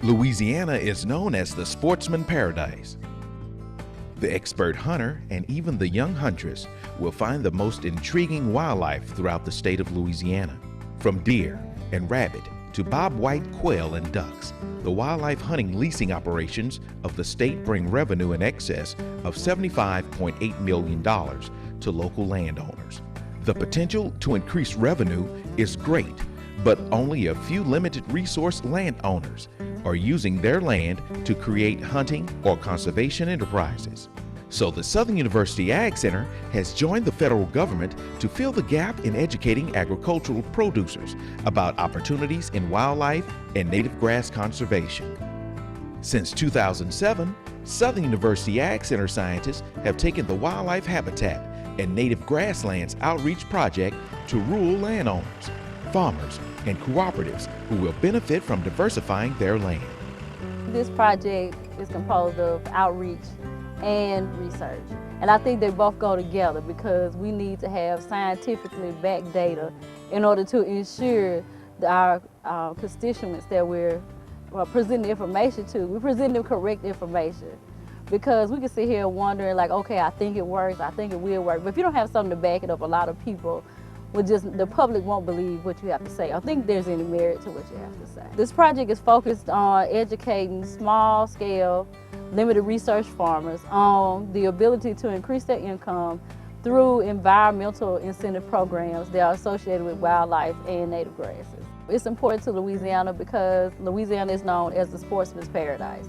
Louisiana is known as the sportsman paradise. The expert hunter and even the young huntress will find the most intriguing wildlife throughout the state of Louisiana. From deer and rabbit to bobwhite quail and ducks, the wildlife hunting leasing operations of the state bring revenue in excess of $75.8 million to local landowners. The potential to increase revenue is great, but only a few limited resource landowners are using their land to create hunting or conservation enterprises. So the Southern University Ag Center has joined the federal government to fill the gap in educating agricultural producers about opportunities in wildlife and native grass conservation. Since 2007, Southern University Ag Center scientists have taken the wildlife habitat and native grasslands outreach project to rural landowners, farmers, and cooperatives who will benefit from diversifying their land. This project is composed of outreach and research. And I think they both go together because we need to have scientifically backed data in order to ensure that our constituents that we're presenting information to, we present them correct information. Because we can sit here wondering like, okay, I think it works, I think it will work. But if you don't have something to back it up, a lot of people the public won't believe what you have to say. I think there's any merit to what you have to say. This project is focused on educating small-scale, limited research farmers on the ability to increase their income through environmental incentive programs that are associated with wildlife and native grasses. It's important to Louisiana because Louisiana is known as the sportsman's paradise.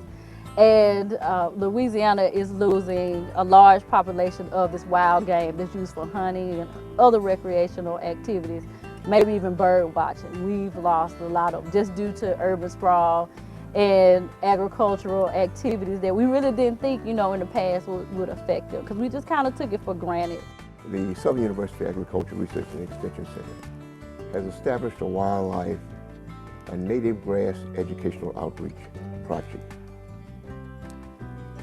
And Louisiana is losing a large population of this wild game that's used for hunting and other recreational activities, maybe even bird watching. We've lost a lot of just due to urban sprawl and agricultural activities that we really didn't think, in the past would affect them because we just kind of took it for granted. The Southern University Agricultural Research and Extension Center has established a wildlife and native grass educational outreach project.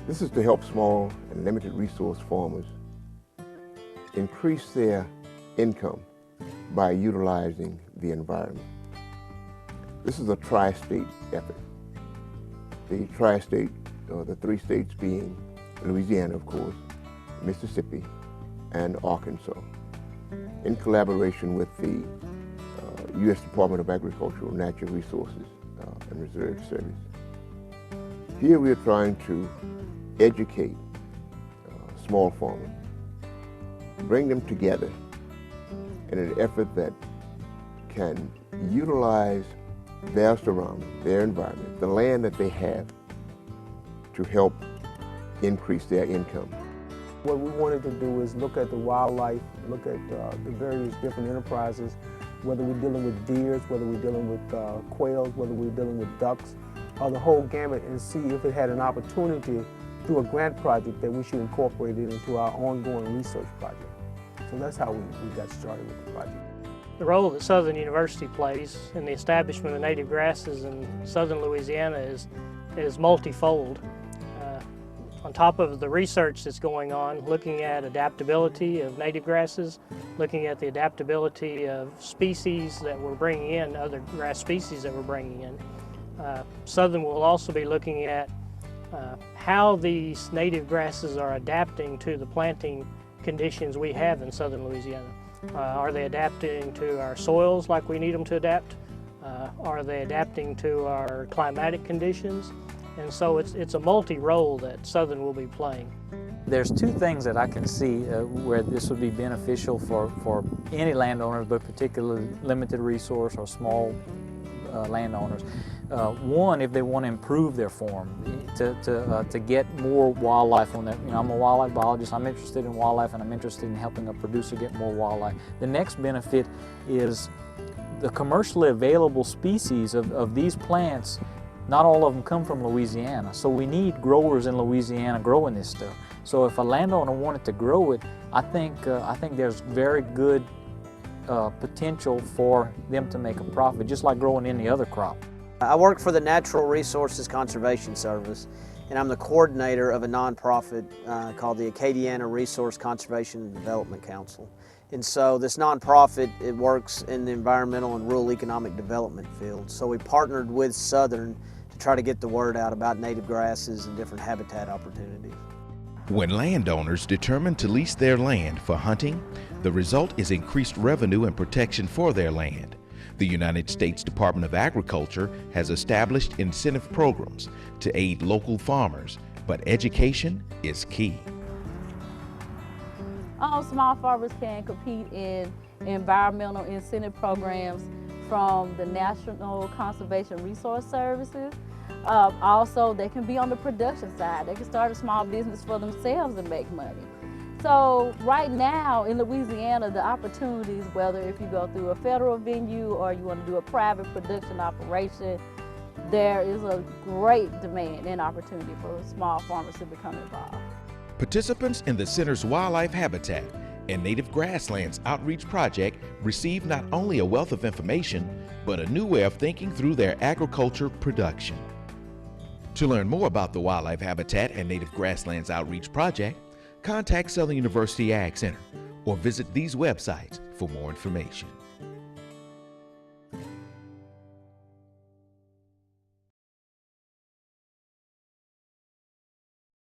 This is to help small and limited resource farmers increase their income by utilizing the environment. This is a tri-state effort. The tri-state, the three states being Louisiana, of course, Mississippi, and Arkansas, in collaboration with the U.S. Department of Agricultural, Natural Resources, and Reserve Service. Here we are trying to educate small farmers, bring them together in an effort that can utilize their surroundings, their environment, the land that they have to help increase their income. What we wanted to do is look at the wildlife, look at the various different enterprises, whether we're dealing with deers, whether we're dealing with quails, whether we're dealing with ducks, or the whole gamut, and see if it had an opportunity through a grant project that we should incorporate it into our ongoing research project. So that's how we got started with the project. The role that Southern University plays in the establishment of native grasses in southern Louisiana is multifold. On top of the research that's going on, looking at adaptability of native grasses, looking at the adaptability of species that we're bringing in, other grass species that we're bringing in. Southern will also be looking at how these native grasses are adapting to the planting conditions we have in southern Louisiana. Are they adapting to our soils like we need them to adapt? Are they adapting to our climatic conditions? And so it's a multi-role that Southern will be playing. There's two things that I can see where this would be beneficial for any landowners, but particularly limited resource or small landowners. One, if they want to improve their farm, to get more wildlife on that. I'm a wildlife biologist, I'm interested in wildlife and I'm interested in helping a producer get more wildlife. The next benefit is the commercially available species of these plants. Not all of them come from Louisiana, so we need growers in Louisiana growing this stuff. So if a landowner wanted to grow it, I think there's very good potential for them to make a profit, just like growing any other crop. I work for the Natural Resources Conservation Service, and I'm the coordinator of a nonprofit called the Acadiana Resource Conservation and Development Council. And so this nonprofit, it works in the environmental and rural economic development field. So we partnered with Southern to try to get the word out about native grasses and different habitat opportunities. When landowners determine to lease their land for hunting, the result is increased revenue and protection for their land. The United States Department of Agriculture has established incentive programs to aid local farmers, but education is key. Small farmers can compete in environmental incentive programs from the National Conservation Resource Services. Also, they can be on the production side. They can start a small business for themselves and make money. So right now in Louisiana, the opportunities, whether if you go through a federal venue or you want to do a private production operation, there is a great demand and opportunity for small farmers to become involved. Participants in the Center's Wildlife Habitat and Native Grasslands Outreach Project receive not only a wealth of information, but a new way of thinking through their agriculture production. To learn more about the Wildlife Habitat and Native Grasslands Outreach Project, contact Southern University Ag Center or visit these websites for more information.